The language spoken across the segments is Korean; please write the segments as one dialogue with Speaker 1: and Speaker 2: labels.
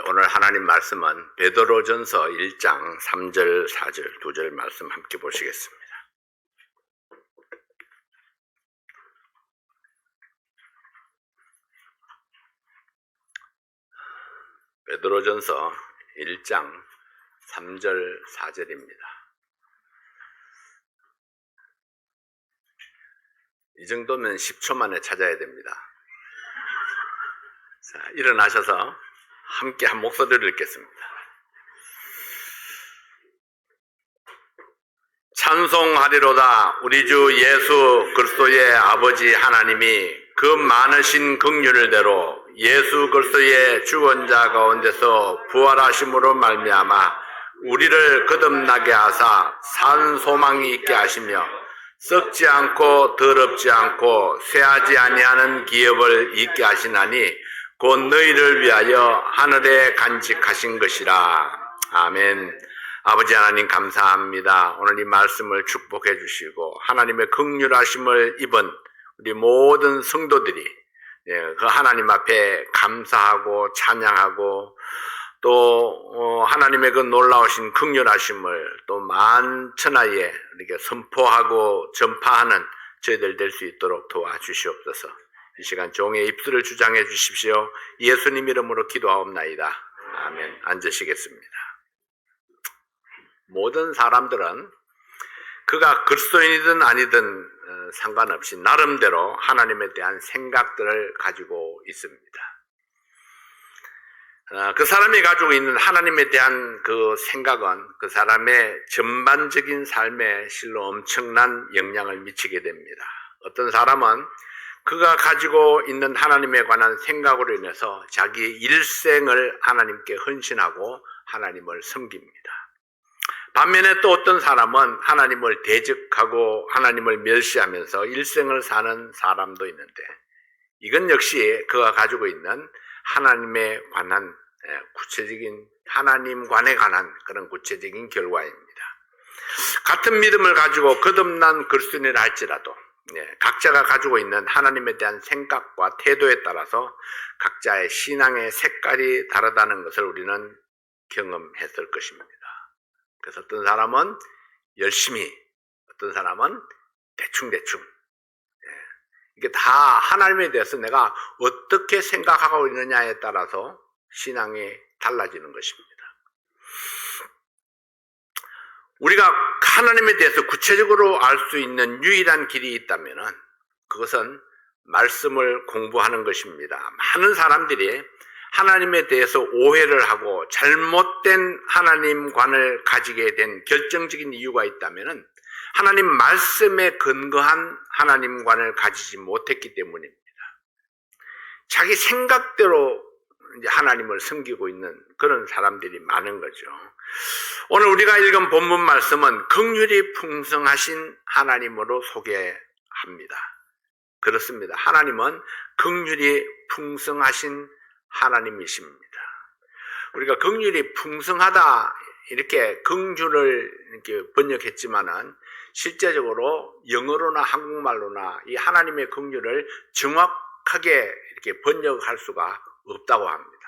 Speaker 1: 오늘 하나님 말씀은 베드로전서 1장 3절, 4절, 2절 말씀 함께 보시겠습니다. 베드로전서 1장 3절, 4절입니다. 이 정도면 10초 만에 찾아야 됩니다. 자, 일어나셔서 함께 한 목소리를 읽겠습니다. 찬송하리로다. 우리 주 예수 그리스도의 아버지 하나님이 그 많으신 긍휼대로 예수 그리스도의 주원자 가운데서 부활하심으로 말미암아 우리를 거듭나게 하사 산 소망이 있게 하시며 썩지 않고 더럽지 않고 쇠하지 아니하는 기업을 있게 하시나니 곧 너희를 위하여 하늘에 간직하신 것이라. 아멘. 아버지 하나님 감사합니다. 오늘 이 말씀을 축복해 주시고 하나님의 긍휼하심을 입은 우리 모든 성도들이 그 하나님 앞에 감사하고 찬양하고 또 하나님의 그 놀라우신 긍휼하심을 또 만천하에 이렇게 선포하고 전파하는 저희들 될 수 있도록 도와주시옵소서. 이 시간 종의 입술을 주장해 주십시오. 예수님 이름으로 기도하옵나이다. 아멘. 앉으시겠습니다. 모든 사람들은 그가 그리스도인이든 아니든 상관없이 나름대로 하나님에 대한 생각들을 가지고 있습니다. 그 사람이 가지고 있는 하나님에 대한 그 생각은 그 사람의 전반적인 삶에 실로 엄청난 영향을 미치게 됩니다. 어떤 사람은 그가 가지고 있는 하나님에 관한 생각으로 인해서 자기 일생을 하나님께 헌신하고 하나님을 섬깁니다. 반면에 또 어떤 사람은 하나님을 대적하고 하나님을 멸시하면서 일생을 사는 사람도 있는데 이건 역시 그가 가지고 있는 하나님에 관한 구체적인 하나님관에 관한 그런 구체적인 결과입니다. 같은 믿음을 가지고 거듭난 그리스도인이라 할지라도 각자가 가지고 있는 하나님에 대한 생각과 태도에 따라서 각자의 신앙의 색깔이 다르다는 것을 우리는 경험했을 것입니다. 그래서 어떤 사람은 열심히, 어떤 사람은 대충대충. 이게 다 하나님에 대해서 내가 어떻게 생각하고 있느냐에 따라서 신앙이 달라지는 것입니다. 우리가 하나님에 대해서 구체적으로 알 수 있는 유일한 길이 있다면 그것은 말씀을 공부하는 것입니다. 많은 사람들이 하나님에 대해서 오해를 하고 잘못된 하나님관을 가지게 된 결정적인 이유가 있다면 하나님 말씀에 근거한 하나님관을 가지지 못했기 때문입니다. 자기 생각대로 이제 하나님을 섬기고 있는 그런 사람들이 많은 거죠. 오늘 우리가 읽은 본문 말씀은 긍휼이 풍성하신 하나님으로 소개합니다. 그렇습니다. 하나님은 긍휼이 풍성하신 하나님이십니다. 우리가 긍휼이 풍성하다 이렇게 긍휼을 이렇게 번역했지만은 실제적으로 영어로나 한국말로나 이 하나님의 긍휼을 정확하게 이렇게 번역할 수가 없다고 합니다.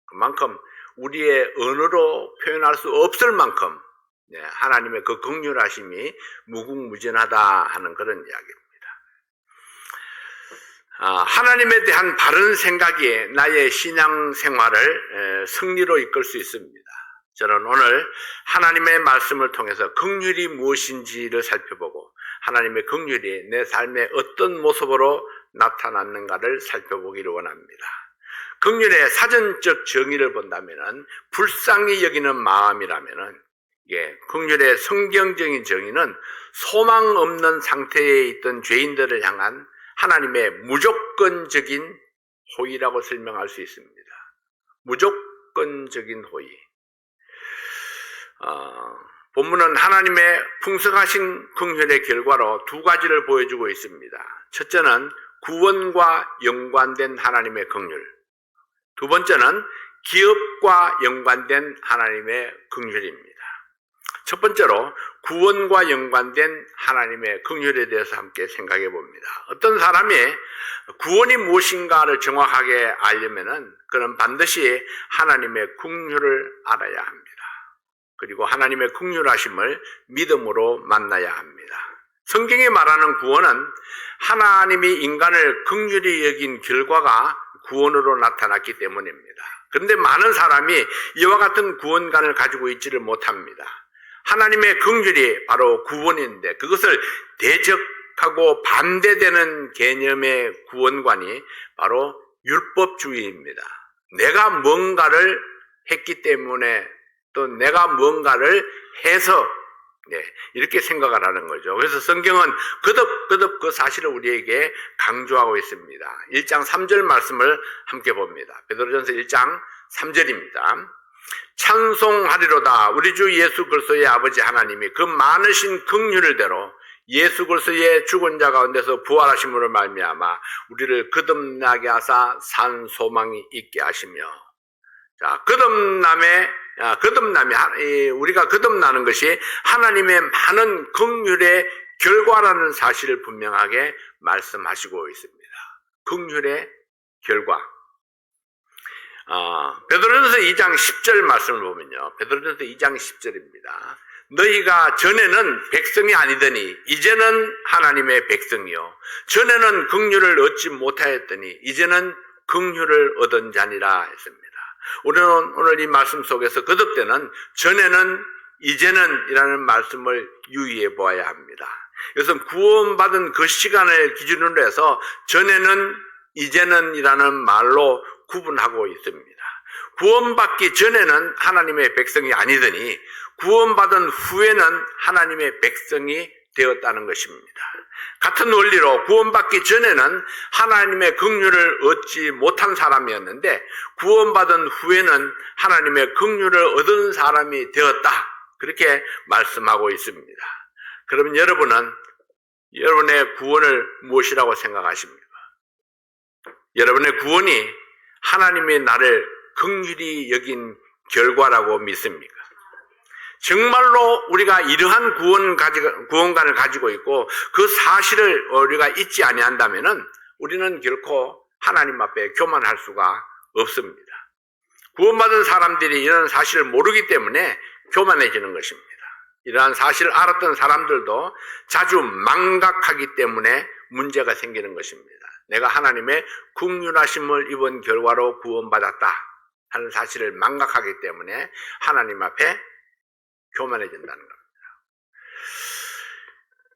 Speaker 1: 그만큼 우리의 언어로 표현할 수 없을 만큼 하나님의 그 긍휼하심이 무궁무진하다 하는 그런 이야기입니다. 하나님에 대한 바른 생각이 나의 신앙 생활을 승리로 이끌 수 있습니다. 저는 오늘 하나님의 말씀을 통해서 긍휼이 무엇인지를 살펴보고 하나님의 긍휼이 내 삶의 어떤 모습으로 나타났는가를 살펴보기를 원합니다. 긍휼의 사전적 정의를 본다면 불쌍히 여기는 마음이라면 긍휼의 성경적인 정의는 소망 없는 상태에 있던 죄인들을 향한 하나님의 무조건적인 호의라고 설명할 수 있습니다. 무조건적인 호의. 본문은 하나님의 풍성하신 긍휼의 결과로 두 가지를 보여주고 있습니다. 첫째는 구원과 연관된 하나님의 긍휼. 두 번째는 기업과 연관된 하나님의 긍휼입니다. 첫 번째로 구원과 연관된 하나님의 긍휼에 대해서 함께 생각해 봅니다. 어떤 사람이 구원이 무엇인가를 정확하게 알려면은 그는 반드시 하나님의 긍휼을 알아야 합니다. 그리고 하나님의 긍휼하심을 믿음으로 만나야 합니다. 성경이 말하는 구원은 하나님이 인간을 긍휼히 여긴 결과가 구원으로 나타났기 때문입니다. 그런데 많은 사람이 이와 같은 구원관을 가지고 있지를 못합니다. 하나님의 긍휼이 바로 구원인데 그것을 대적하고 반대되는 개념의 구원관이 바로 율법주의입니다. 내가 뭔가를 했기 때문에 또 내가 뭔가를 해서 이렇게 생각을 하는 거죠. 그래서 성경은 거듭 그 사실을 우리에게 강조하고 있습니다. 1장 3절 말씀을 함께 봅니다. 베드로전서 1장 3절입니다. 찬송하리로다 우리 주 예수 그리스도의 아버지 하나님이 그 많으신 긍휼을대로 예수 그리스도의 죽은 자 가운데서 부활하심으로 말미암아 우리를 거듭나게 하사 산 소망이 있게 하시며, 자, 우리가 거듭나는 것이 하나님의 많은 긍휼의 결과라는 사실을 분명하게 말씀하시고 있습니다. 긍휼의 결과. 베드로전서 2장 10절 말씀을 보면요. 베드로전서 2장 10절입니다. 너희가 전에는 백성이 아니더니 이제는 하나님의 백성이요 전에는 긍휼을 얻지 못하였더니 이제는 긍휼을 얻은 자니라 했습니다. 우리는 오늘 이 말씀 속에서 거듭되는 전에는 이제는 이라는 말씀을 유의해 보아야 합니다. 이것은 구원받은 그 시간을 기준으로 해서 전에는 이제는 이라는 말로 구분하고 있습니다. 구원받기 전에는 하나님의 백성이 아니더니 구원받은 후에는 하나님의 백성이 되었다는 것입니다. 같은 원리로 구원받기 전에는 하나님의 긍휼을 얻지 못한 사람이었는데 구원받은 후에는 하나님의 긍휼을 얻은 사람이 되었다. 그렇게 말씀하고 있습니다. 그러면 여러분은 여러분의 구원을 무엇이라고 생각하십니까? 여러분의 구원이 하나님의 나를 긍휼히 여긴 결과라고 믿습니까? 정말로 우리가 이러한 구원관을 가지고 있고 그 사실을 우리가 잊지 아니한다면은 우리는 결코 하나님 앞에 교만할 수가 없습니다. 구원받은 사람들이 이런 사실을 모르기 때문에 교만해지는 것입니다. 이러한 사실을 알았던 사람들도 자주 망각하기 때문에 문제가 생기는 것입니다. 내가 하나님의 긍휼하심을 입은 결과로 구원받았다 하는 사실을 망각하기 때문에 하나님 앞에 교만해진다는 겁니다.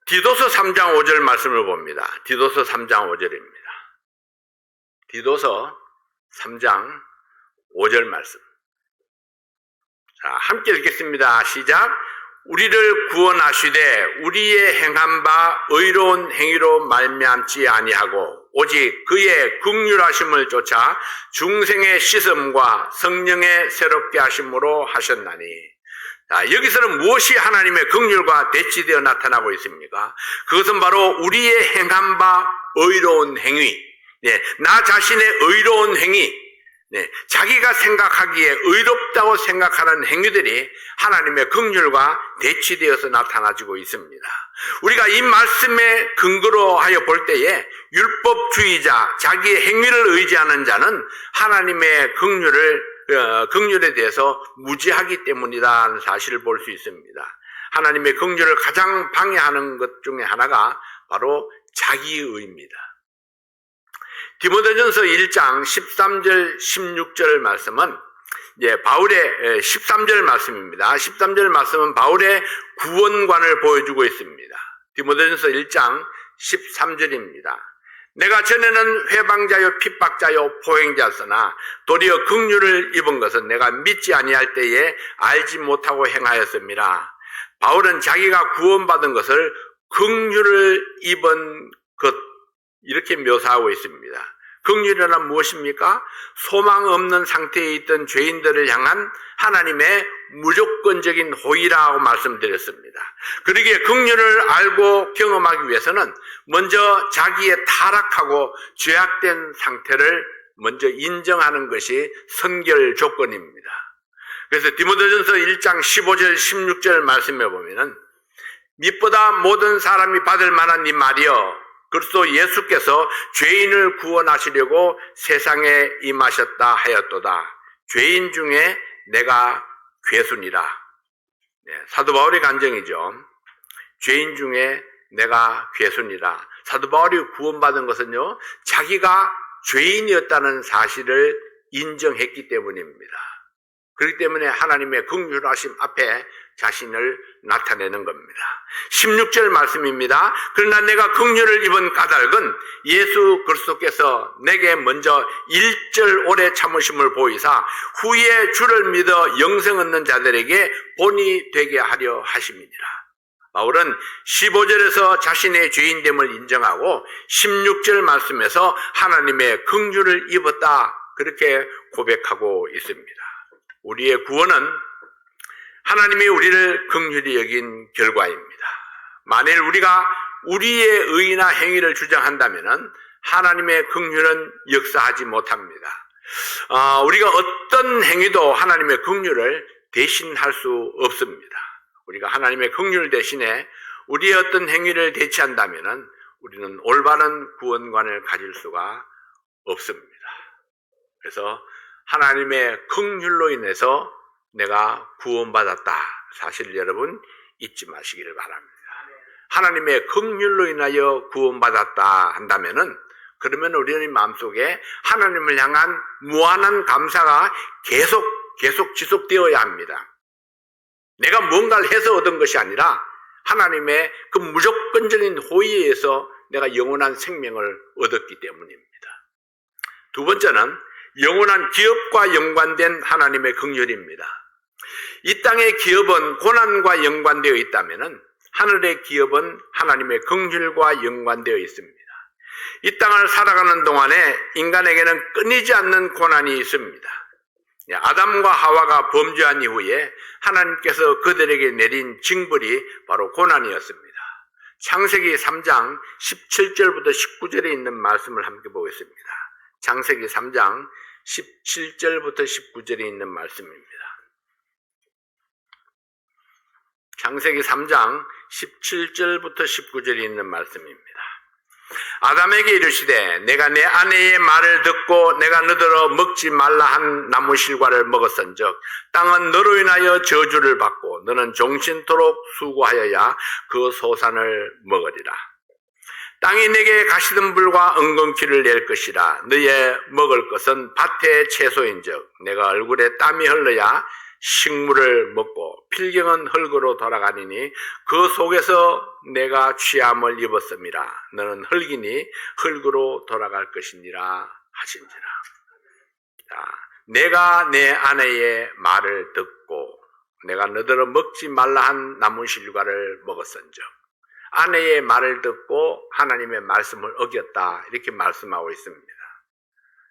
Speaker 1: 디도서 3장 5절 말씀을 봅니다. 디도서 3장 5절입니다. 디도서 3장 5절 말씀. 자, 함께 읽겠습니다. 시작. 우리를 구원하시되 우리의 행한 바 의로운 행위로 말미암지 아니하고 오직 그의 긍휼하심을 쫓아 중생의 씻음과 성령의 새롭게 하심으로 하셨나니. 자, 여기서는 무엇이 하나님의 긍휼과 대치되어 나타나고 있습니까? 그것은 바로 우리의 행한 바 의로운 행위, 나 자신의 의로운 행위, 자기가 생각하기에 의롭다고 생각하는 행위들이 하나님의 긍휼과 대치되어서 나타나지고 있습니다. 우리가 이 말씀에 근거로 하여 볼 때에 율법주의자, 자기의 행위를 의지하는 자는 하나님의 긍휼에 대해서 무지하기 때문이라는 사실을 볼 수 있습니다. 하나님의 긍휼을 가장 방해하는 것 중에 하나가 바로 자기의입니다. 디모데전서 1장 13절 16절 말씀은 바울의 13절 말씀입니다. 13절 말씀은 바울의 구원관을 보여주고 있습니다. 디모데전서 1장 13절입니다. 내가 전에는 회방자요 핍박자요 포행자였으나 도리어 긍휼을 입은 것은 내가 믿지 아니할 때에 알지 못하고 행하였습니다. 바울은 자기가 구원받은 것을 긍휼을 입은 것 이렇게 묘사하고 있습니다. 긍휼이란 무엇입니까? 소망 없는 상태에 있던 죄인들을 향한 하나님의 무조건적인 호의라고 말씀드렸습니다. 그러기에 긍휼을 알고 경험하기 위해서는 먼저 자기의 타락하고 죄악된 상태를 먼저 인정하는 것이 선결 조건입니다. 그래서 디모데전서 1장 15절 16절 말씀해 보면은 밑보다 모든 사람이 받을 만한 이 말이여, 그리스도 예수께서 죄인을 구원하시려고 세상에 임하셨다 하였도다. 죄인 중에 내가 괴순이라. 사도 바울의 간증이죠. 죄인 중에 내가 괴순이라. 사도 바울이 구원받은 것은요, 자기가 죄인이었다는 사실을 인정했기 때문입니다. 그렇기 때문에 하나님의 긍휼하심 앞에 자신을 나타내는 겁니다. 16절 말씀입니다. 그러나 내가 긍휼을 입은 까닭은 예수 그리스도께서 내게 먼저 1절 오래 참으심을 보이사 후에 주를 믿어 영생 얻는 자들에게 본이 되게 하려 하심이니라. 바울은 15절에서 자신의 죄인됨을 인정하고 16절 말씀에서 하나님의 긍휼을 입었다, 그렇게 고백하고 있습니다. 우리의 구원은 하나님이 우리를 긍휼히 여긴 결과입니다. 만일 우리가 우리의 의나 행위를 주장한다면 하나님의 긍휼은 역사하지 못합니다. 우리가 어떤 행위도 하나님의 긍휼을 대신할 수 없습니다. 우리가 하나님의 긍휼 대신에 우리의 어떤 행위를 대체한다면 우리는 올바른 구원관을 가질 수가 없습니다. 그래서 하나님의 긍휼로 인해서 내가 구원받았다, 사실 여러분 잊지 마시기를 바랍니다. 하나님의 긍휼로 인하여 구원받았다 한다면은, 그러면 우리는 마음속에 하나님을 향한 무한한 감사가 계속 지속되어야 합니다. 내가 뭔가를 해서 얻은 것이 아니라 하나님의 그 무조건적인 호의에 의해서 내가 영원한 생명을 얻었기 때문입니다. 두 번째는 영원한 기업과 연관된 하나님의 긍휼입니다. 이 땅의 기업은 고난과 연관되어 있다면 하늘의 기업은 하나님의 긍휼과 연관되어 있습니다. 이 땅을 살아가는 동안에 인간에게는 끊이지 않는 고난이 있습니다. 아담과 하와가 범죄한 이후에 하나님께서 그들에게 내린 징벌이 바로 고난이었습니다. 창세기 3장 17절부터 19절에 있는 말씀을 함께 보겠습니다. 창세기 3장 17절부터 19절에 있는 말씀입니다. 창세기 3장 17절부터 19절에 있는 말씀입니다. 아담에게 이르시되 내가 내 아내의 말을 듣고 내가 너더러 먹지 말라 한 나무 실과를 먹었은즉 땅은 너로 인하여 저주를 받고 너는 종신토록 수고하여야 그 소산을 먹으리라. 땅이 내게 가시덤불과 엉겅퀴를 낼 것이라. 너의 먹을 것은 밭의 채소인즉 내가 얼굴에 땀이 흘러야 식물을 먹고 필경은 흙으로 돌아가니니 그 속에서 내가 취함을 입었음이라. 너는 흙이니 흙으로 돌아갈 것이니라 하신지라. 자, 내가 내 아내의 말을 듣고 내가 너더러 먹지 말라 한 나무 실과를 먹었은즉, 아내의 말을 듣고 하나님의 말씀을 어겼다, 이렇게 말씀하고 있습니다.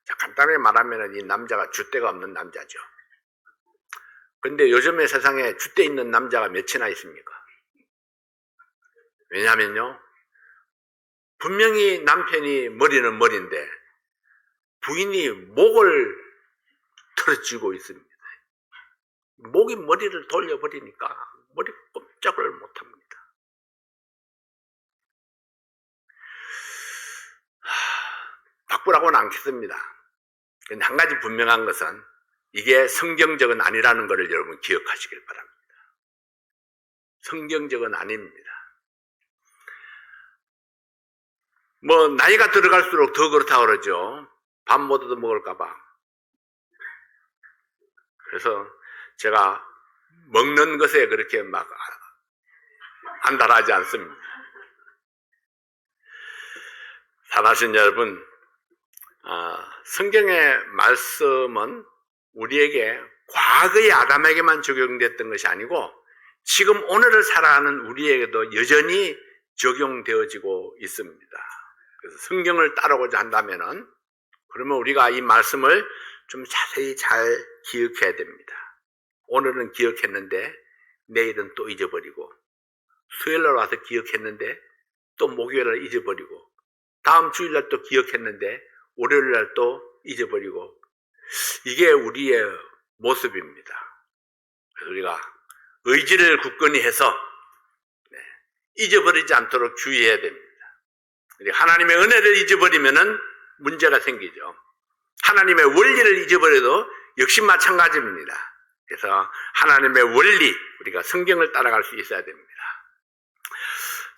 Speaker 1: 자, 간단하게 말하면 이 남자가 줏대가 없는 남자죠. 근데 요즘의 세상에 줏대 있는 남자가 몇이나 있습니까? 왜냐하면요, 분명히 남편이 머리는 머리인데 부인이 목을 틀어쥐고 있습니다. 목이 머리를 돌려버리니까 머리 꼼짝을 못합니다. 바꾸라고는 않겠습니다. 근데 한 가지 분명한 것은 이게 성경적은 아니라는 것을 여러분 기억하시길 바랍니다. 성경적은 아닙니다. 뭐 나이가 들어갈수록 더 그렇다고 그러죠. 밥 못 얻어 먹을까 봐. 그래서 제가 먹는 것에 그렇게 막 안달하지 않습니다. 사랑하신 여러분, 성경의 말씀은 우리에게 과거의 아담에게만 적용됐던 것이 아니고 지금 오늘을 살아가는 우리에게도 여전히 적용되어지고 있습니다. 그래서 성경을 따르고자 한다면은, 그러면 우리가 이 말씀을 좀 자세히 잘 기억해야 됩니다. 오늘은 기억했는데 내일은 또 잊어버리고, 수요일날 와서 기억했는데 또 목요일날 잊어버리고, 다음 주일날 또 기억했는데 월요일날 또 잊어버리고, 이게 우리의 모습입니다. 그래서 우리가 의지를 굳건히 해서 잊어버리지 않도록 주의해야 됩니다. 하나님의 은혜를 잊어버리면은 문제가 생기죠. 하나님의 원리를 잊어버려도 역시 마찬가지입니다. 그래서 하나님의 원리, 우리가 성경을 따라갈 수 있어야 됩니다.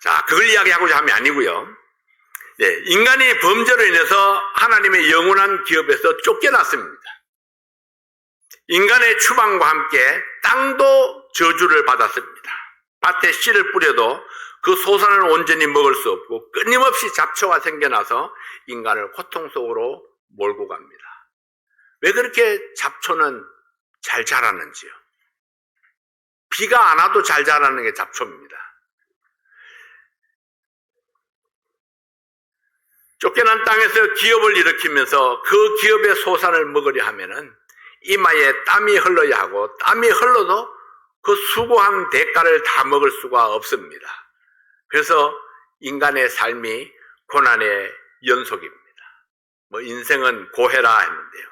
Speaker 1: 자, 그걸 이야기하고자 함이 아니고요. 네, 인간이 범죄로 인해서 하나님의 영원한 기업에서 쫓겨났습니다. 인간의 추방과 함께 땅도 저주를 받았습니다. 밭에 씨를 뿌려도 그 소산을 온전히 먹을 수 없고 끊임없이 잡초가 생겨나서 인간을 고통 속으로 몰고 갑니다. 왜 그렇게 잡초는 잘 자라는지요? 비가 안 와도 잘 자라는 게 잡초입니다. 쫓겨난 땅에서 기업을 일으키면서 그 기업의 소산을 먹으려 하면은 이마에 땀이 흘러야 하고, 땀이 흘러도 그 수고한 대가를 다 먹을 수가 없습니다. 그래서 인간의 삶이 고난의 연속입니다. 인생은 고해라 했는데요.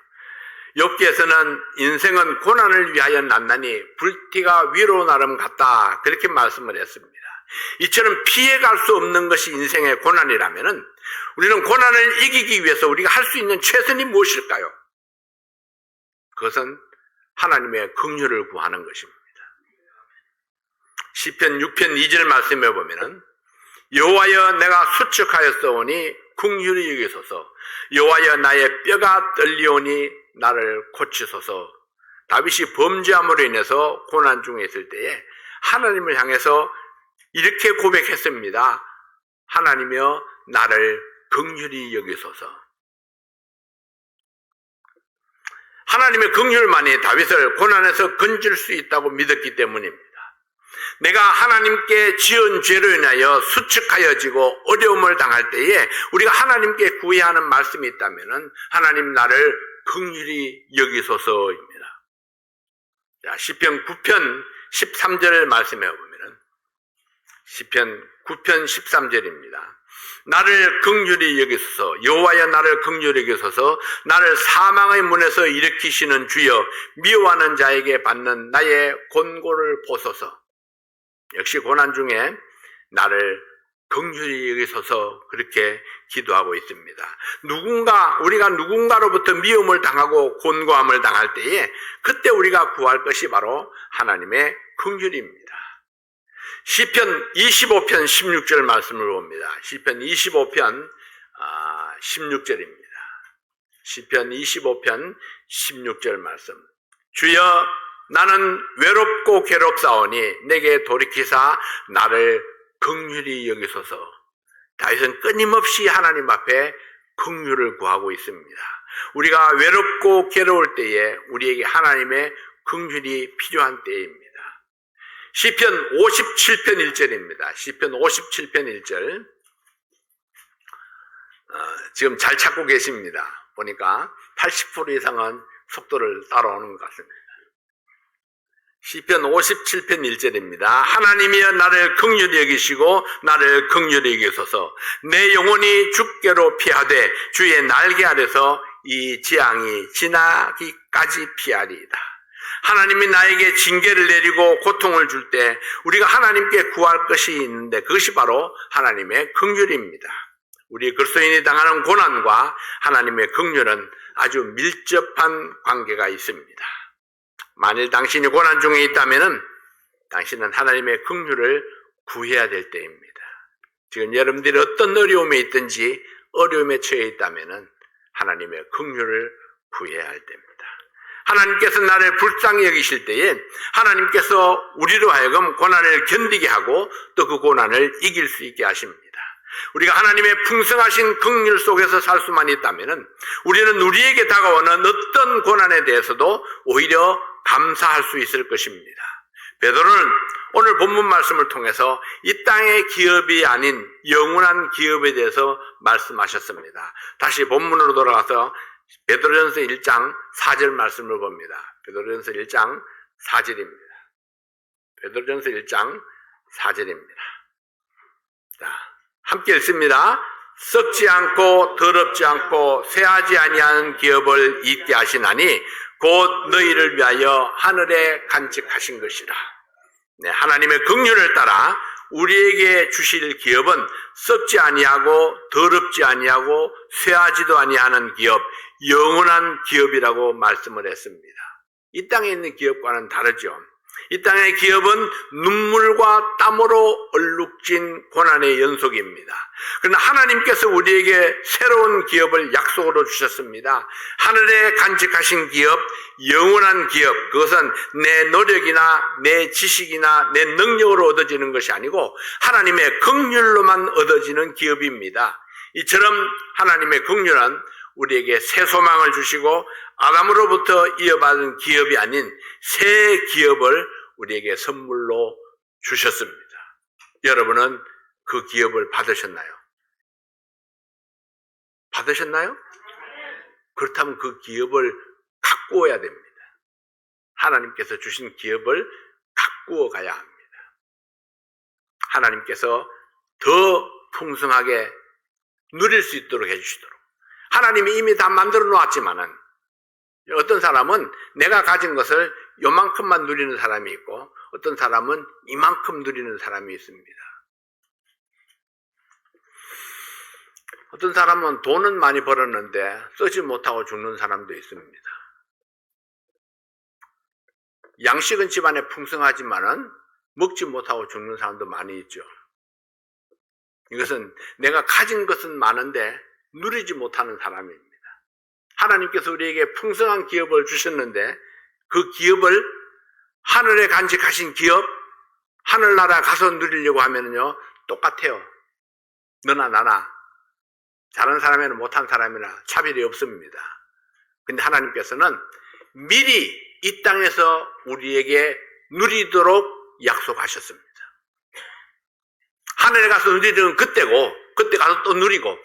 Speaker 1: 욥기에서는 인생은 고난을 위하여 났나니 불티가 위로 나름 같다, 그렇게 말씀을 했습니다. 이처럼 피해갈 수 없는 것이 인생의 고난이라면은 우리는 고난을 이기기 위해서 우리가 할 수 있는 최선이 무엇일까요? 그것은 하나님의 긍휼을 구하는 것입니다. 시편 6편 2절 말씀에 보면은 여호와여 내가 수척하였사오니 긍휼히 여기소서, 여호와여 나의 뼈가 떨리오니 나를 고치소서. 다윗이 범죄함으로 인해서 고난 중에 있을 때에 하나님을 향해서 이렇게 고백했습니다. 하나님이여 나를 긍휼히 여기소서. 하나님의 긍휼만이 다윗을 고난에서 건질 수 있다고 믿었기 때문입니다. 내가 하나님께 지은 죄로 인하여 수척하여지고 어려움을 당할 때에 우리가 하나님께 구해야 하는 말씀이 있다면 하나님 나를 긍휼히 여기소서입니다. 자, 시편 9편 13절 말씀에 보면은 시편 9편 13절입니다. 나를 긍휼히 여기소서, 여호와여 나를 긍휼히 여기소서, 나를 사망의 문에서 일으키시는 주여 미워하는 자에게 받는 나의 곤고를 보소서. 역시 고난 중에 나를 긍휼히 여기소서 그렇게 기도하고 있습니다. 우리가 누군가로부터 미움을 당하고 곤고함을 당할 때에 그때 우리가 구할 것이 바로 하나님의 긍휼입니다. 시편 25편 16절 말씀을 봅니다. 시편 25편 16절입니다. 시편 25편 16절 말씀. 주여 나는 외롭고 괴롭사오니 내게 돌이키사 나를 긍휼히 여기소서. 다윗은 끊임없이 하나님 앞에 긍휼을 구하고 있습니다. 우리가 외롭고 괴로울 때에 우리에게 하나님의 긍휼이 필요한 때입니다. 시편 57편 1절입니다. 시편 57편 1절. 지금 잘 찾고 계십니다. 보니까 80% 이상은 속도를 따라오는 것 같습니다. 시편 57편 1절입니다. 하나님이여 나를 긍휼히 여기시고 나를 긍휼히 여기소서. 내 영혼이 주께로 피하되 주의 날개 아래서 이 재앙이 지나기까지 피하리이다. 하나님이 나에게 징계를 내리고 고통을 줄 때 우리가 하나님께 구할 것이 있는데 그것이 바로 하나님의 긍휼입니다. 우리 그리스도인이 당하는 고난과 하나님의 긍휼은 아주 밀접한 관계가 있습니다. 만일 당신이 고난 중에 있다면 당신은 하나님의 긍휼을 구해야 될 때입니다. 지금 여러분들이 어떤 어려움에 있든지 어려움에 처해 있다면 하나님의 긍휼을 구해야 할 때입니다. 하나님께서 나를 불쌍히 여기실 때에 하나님께서 우리로 하여금 고난을 견디게 하고 또 그 고난을 이길 수 있게 하십니다. 우리가 하나님의 풍성하신 긍휼 속에서 살 수만 있다면 우리는 우리에게 다가오는 어떤 고난에 대해서도 오히려 감사할 수 있을 것입니다. 베드로는 오늘 본문 말씀을 통해서 이 땅의 기업이 아닌 영원한 기업에 대해서 말씀하셨습니다. 다시 본문으로 돌아가서 베드로전서 1장 4절 말씀을 봅니다. 베드로전서 1장 4절입니다. 베드로전서 1장 4절입니다. 자, 함께 읽습니다. 썩지 않고 더럽지 않고 쇠하지 아니하는 기업을 잊게 하시나니 곧 너희를 위하여 하늘에 간직하신 것이라. 네, 하나님의 긍휼을 따라 우리에게 주실 기업은 썩지 아니하고 더럽지 아니하고 쇠하지도 아니하는 기업, 영원한 기업이라고 말씀을 했습니다. 이 땅에 있는 기업과는 다르죠. 이 땅의 기업은 눈물과 땀으로 얼룩진 고난의 연속입니다. 그러나 하나님께서 우리에게 새로운 기업을 약속으로 주셨습니다. 하늘에 간직하신 기업, 영원한 기업, 그것은 내 노력이나 내 지식이나 내 능력으로 얻어지는 것이 아니고 하나님의 긍휼로만 얻어지는 기업입니다. 이처럼 하나님의 긍휼은 우리에게 새 소망을 주시고 아담으로부터 이어받은 기업이 아닌 새 기업을 우리에게 선물로 주셨습니다. 여러분은 그 기업을 받으셨나요? 받으셨나요? 그렇다면 그 기업을 가꾸어야 됩니다. 하나님께서 주신 기업을 가꾸어 가야 합니다. 하나님께서 더 풍성하게 누릴 수 있도록 해주시도록. 하나님이 이미 다 만들어 놓았지만은 어떤 사람은 내가 가진 것을 요만큼만 누리는 사람이 있고 어떤 사람은 이만큼 누리는 사람이 있습니다. 어떤 사람은 돈은 많이 벌었는데 쓰지 못하고 죽는 사람도 있습니다. 양식은 집안에 풍성하지만은 먹지 못하고 죽는 사람도 많이 있죠. 이것은 내가 가진 것은 많은데 누리지 못하는 사람입니다. 하나님께서 우리에게 풍성한 기업을 주셨는데 그 기업을 하늘에 간직하신 기업, 하늘나라 가서 누리려고 하면요 똑같아요. 너나 나나 잘하는 사람이나 못한 사람이나 차별이 없습니다. 근데 하나님께서는 미리 이 땅에서 우리에게 누리도록 약속하셨습니다. 하늘에 가서 누리는 그때고 그때 가서 또 누리고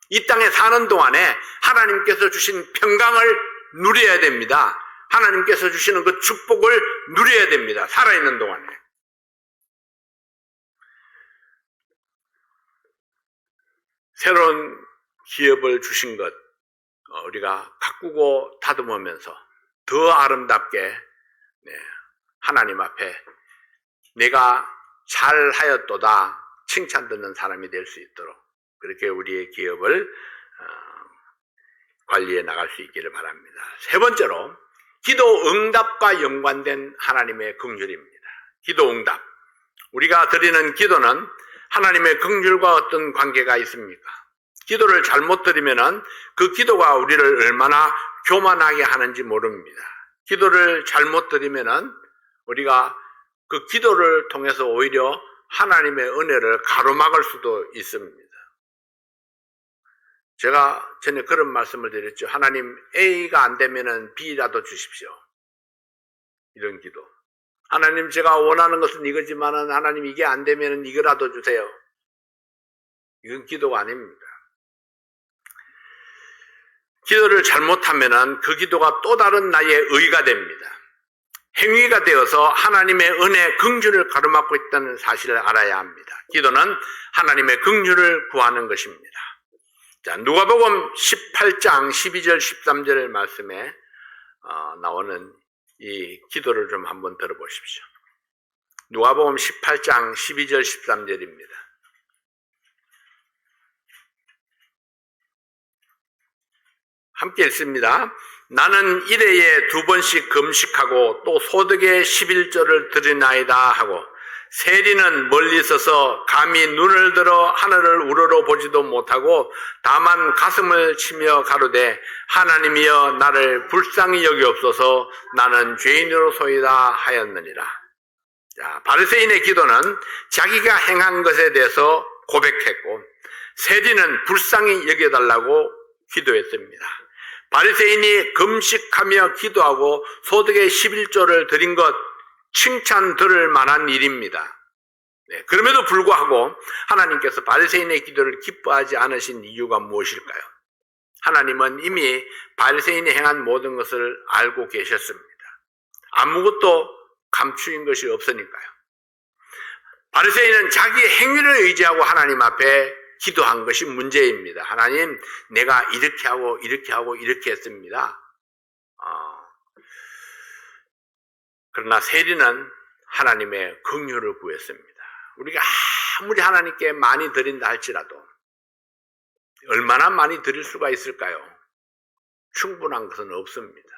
Speaker 1: 이 땅에 사는 동안에 하나님께서 주신 평강을 누려야 됩니다. 하나님께서 주시는 그 축복을 누려야 됩니다. 살아있는 동안에. 새로운 기업을 주신 것 우리가 가꾸고 다듬으면서 더 아름답게 하나님 앞에 내가 잘하였도다 칭찬 듣는 사람이 될 수 있도록 그렇게 우리의 기업을 관리해 나갈 수 있기를 바랍니다. 세 번째로 기도 응답과 연관된 하나님의 긍휼입니다. 기도 응답. 우리가 드리는 기도는 하나님의 긍휼과 어떤 관계가 있습니까? 기도를 잘못 드리면은 그 기도가 우리를 얼마나 교만하게 하는지 모릅니다. 기도를 잘못 드리면은 우리가 그 기도를 통해서 오히려 하나님의 은혜를 가로막을 수도 있습니다. 제가 전에 그런 말씀을 드렸죠. 하나님 A가 안 되면은 B라도 주십시오. 이런 기도. 하나님 제가 원하는 것은 이거지만은 하나님 이게 안 되면은 이거라도 주세요. 이건 기도가 아닙니다. 기도를 잘못하면은 그 기도가 또 다른 나의 의가 됩니다. 행위가 되어서 하나님의 은혜, 긍휼을 가로막고 있다는 사실을 알아야 합니다. 기도는 하나님의 긍휼을 구하는 것입니다. 자, 누가복음 18장 12절 13절 말씀에 나오는 이 기도를 좀 한번 들어보십시오. 누가복음 18장 12절 13절입니다. 함께 읽습니다. 나는 일해에 2번씩 금식하고 또 소득의 11조를 드리나이다 하고 세리는 멀리 서서 감히 눈을 들어 하늘을 우러러 보지도 못하고 다만 가슴을 치며 가로되 하나님이여 나를 불쌍히 여기옵소서 나는 죄인으로소이다 하였느니라. 자, 바리새인의 기도는 자기가 행한 것에 대해서 고백했고 세리는 불쌍히 여겨달라고 기도했습니다. 바리새인이 금식하며 기도하고 소득의 11조를 드린 것 칭찬 들을 만한 일입니다. 그럼에도 불구하고 하나님께서 바리새인의 기도를 기뻐하지 않으신 이유가 무엇일까요? 하나님은 이미 바리새인이 행한 모든 것을 알고 계셨습니다. 아무것도 감추인 것이 없으니까요. 바리새인은 자기 행위를 의지하고 하나님 앞에 기도한 것이 문제입니다. 하나님, 내가 이렇게 하고 이렇게 하고 이렇게 했습니다. 그러나 세리는 하나님의 긍휼을 구했습니다. 우리가 아무리 하나님께 많이 드린다 할지라도 얼마나 많이 드릴 수가 있을까요? 충분한 것은 없습니다.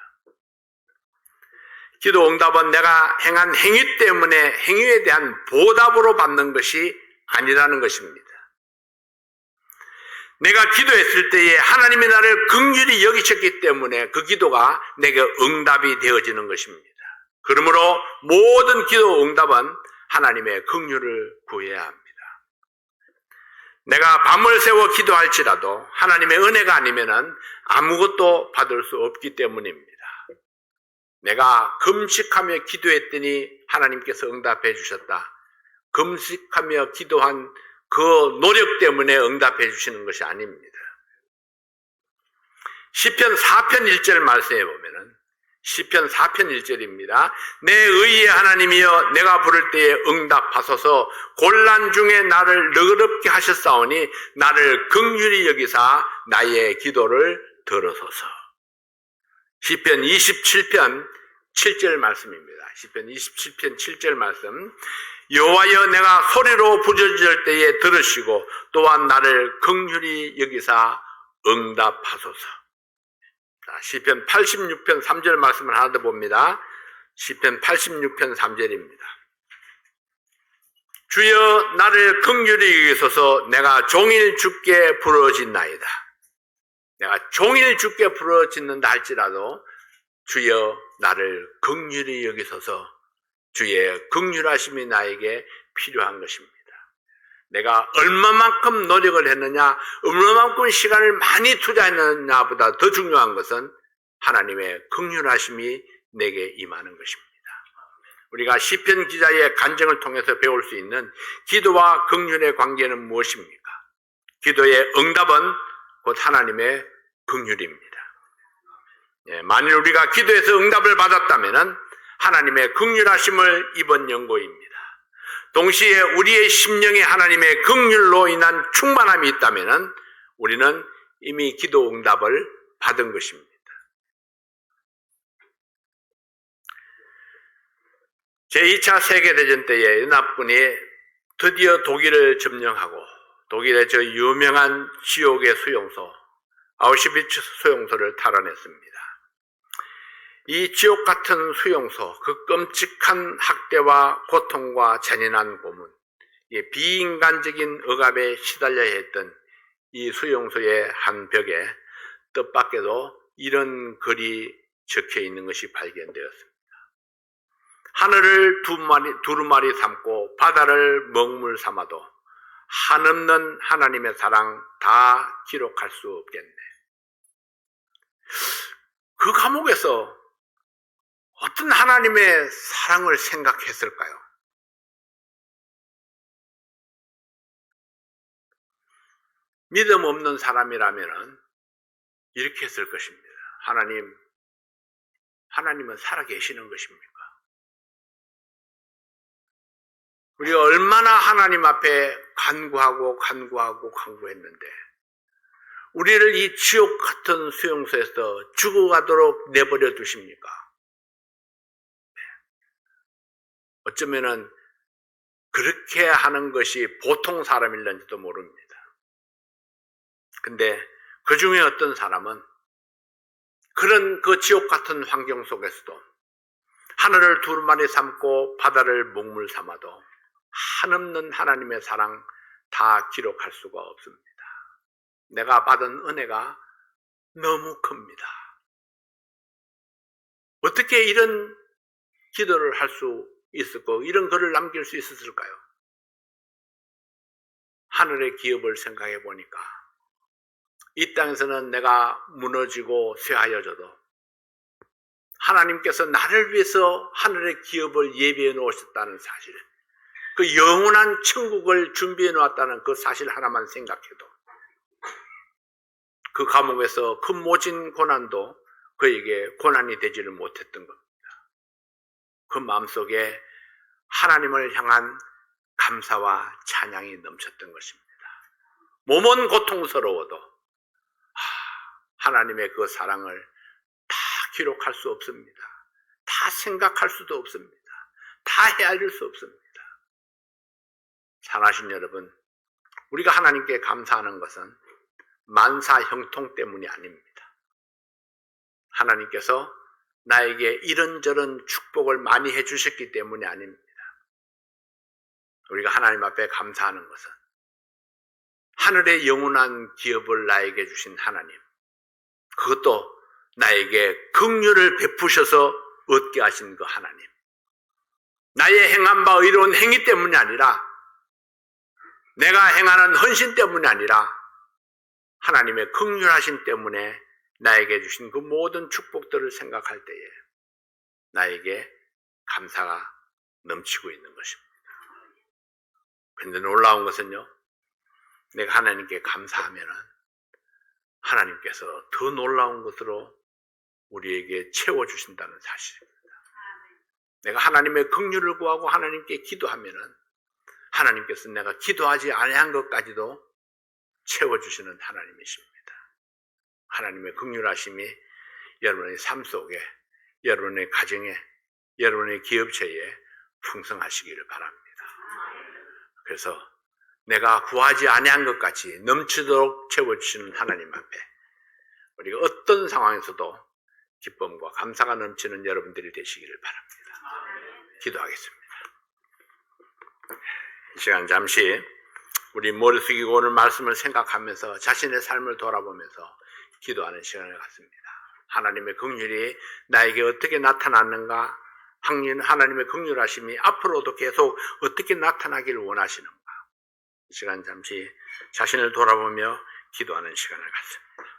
Speaker 1: 기도 응답은 내가 행한 행위 때문에 행위에 대한 보답으로 받는 것이 아니라는 것입니다. 내가 기도했을 때에 하나님이 나를 긍휼히 여기셨기 때문에 그 기도가 내게 응답이 되어지는 것입니다. 그러므로 모든 기도 응답은 하나님의 긍휼을 구해야 합니다. 내가 밤을 새워 기도할지라도 하나님의 은혜가 아니면은 아무것도 받을 수 없기 때문입니다. 내가 금식하며 기도했더니 하나님께서 응답해 주셨다. 금식하며 기도한 그 노력 때문에 응답해 주시는 것이 아닙니다. 시편 4편 1절 말씀해 보면은 시편 4편 1절입니다. 내 의의 하나님이여 내가 부를 때에 응답하소서. 곤란 중에 나를 너그럽게 하셨사오니 나를 긍휼히 여기사 나의 기도를 들으소서. 시편 27편 7절 말씀입니다. 시편 27편 7절 말씀. 여호와여 내가 소리로 부르짖을 때에 들으시고 또한 나를 긍휼히 여기사 응답하소서. 시편 86편 3절 말씀을 하나 더 봅니다. 시편 86편 3절입니다. 주여 나를 긍휼히 여기소서. 내가 종일 주께 부르짖나이다. 내가 종일 주께 부르짖는다 할지라도 주여 나를 긍휼히 여기소서. 주의 긍휼하심이 나에게 필요한 것입니다. 내가 얼마만큼 노력을 했느냐, 얼마만큼 시간을 많이 투자했느냐보다 더 중요한 것은 하나님의 긍휼하심이 내게 임하는 것입니다. 우리가 시편 기자의 간증을 통해서 배울 수 있는 기도와 긍휼의 관계는 무엇입니까? 기도의 응답은 곧 하나님의 긍휼입니다. 만일 우리가 기도해서 응답을 받았다면 하나님의 긍휼하심을 입은 연고입니다. 동시에 우리의 심령에 하나님의 긍휼로 인한 충만함이 있다면 우리는 이미 기도 응답을 받은 것입니다. 제2차 세계대전 때에 연합군이 드디어 독일을 점령하고 독일의 저 유명한 지옥의 수용소 아우슈비츠 수용소를 탈환했습니다. 이 지옥 같은 수용소, 그 끔찍한 학대와 고통과 잔인한 고문, 비인간적인 억압에 시달려야 했던 이 수용소의 한 벽에 뜻밖에도 이런 글이 적혀 있는 것이 발견되었습니다. 하늘을 두루마리 삼고 바다를 먹물 삼아도 한없는 하나님의 사랑 다 기록할 수 없겠네. 그 감옥에서 어떤 하나님의 사랑을 생각했을까요? 믿음 없는 사람이라면 이렇게 했을 것입니다. 하나님은 살아계시는 것입니까? 우리가 얼마나 하나님 앞에 간구했는데 우리를 이 지옥 같은 수용소에서 죽어가도록 내버려 두십니까? 어쩌면은 그렇게 하는 것이 보통 사람일는지도 모릅니다. 근데 그 중에 어떤 사람은 그런 그 지옥 같은 환경 속에서도 하늘을 두루마리 삼고 바다를 먹물 삼아도 한없는 하나님의 사랑 다 기록할 수가 없습니다. 내가 받은 은혜가 너무 큽니다. 어떻게 이런 기도를 할 수 있었고 이런 글을 남길 수 있었을까요? 하늘의 기업을 생각해 보니까 이 땅에서는 내가 무너지고 쇠하여져도 하나님께서 나를 위해서 하늘의 기업을 예비해 놓으셨다는 사실, 그 영원한 천국을 준비해 놓았다는 그 사실 하나만 생각해도 그 감옥에서 그 모진 고난도 그에게 고난이 되지를 못했던 겁니다. 그 마음속에 하나님을 향한 감사와 찬양이 넘쳤던 것입니다. 몸은 고통스러워도 하나님의 그 사랑을 다 기록할 수 없습니다. 다 생각할 수도 없습니다. 다 헤아릴 수 없습니다. 사랑하신 여러분, 우리가 하나님께 감사하는 것은 만사 형통 때문이 아닙니다. 하나님께서 나에게 이런저런 축복을 많이 해주셨기 때문이 아닙니다. 우리가 하나님 앞에 감사하는 것은 하늘의 영원한 기업을 나에게 주신 하나님, 그것도 나에게 긍휼을 베푸셔서 얻게 하신 그 하나님, 나의 행한 바 의로운 행위 때문이 아니라, 내가 행하는 헌신 때문이 아니라 하나님의 긍휼하심 때문에 나에게 주신 그 모든 축복들을 생각할 때에 나에게 감사가 넘치고 있는 것입니다. 그런데 놀라운 것은요, 내가 하나님께 감사하면은 하나님께서 더 놀라운 것으로 우리에게 채워주신다는 사실입니다. 내가 하나님의 긍휼을 구하고 하나님께 기도하면은 하나님께서 내가 기도하지 아니한 것까지도 채워주시는 하나님이십니다. 하나님의 긍휼하심이 여러분의 삶 속에, 여러분의 가정에, 여러분의 기업체에 풍성하시기를 바랍니다. 그래서 내가 구하지 아니한 것까지 넘치도록 채워주시는 하나님 앞에 우리가 어떤 상황에서도 기쁨과 감사가 넘치는 여러분들이 되시기를 바랍니다. 기도하겠습니다. 이 시간 잠시 우리 머리 숙이고 오늘 말씀을 생각하면서 자신의 삶을 돌아보면서 기도하는 시간을 갖습니다. 하나님의 긍휼이 나에게 어떻게 나타났는가, 하나님의 긍휼하심이 앞으로도 계속 어떻게 나타나기를 원하시는가, 이 시간 잠시 자신을 돌아보며 기도하는 시간을 갖습니다.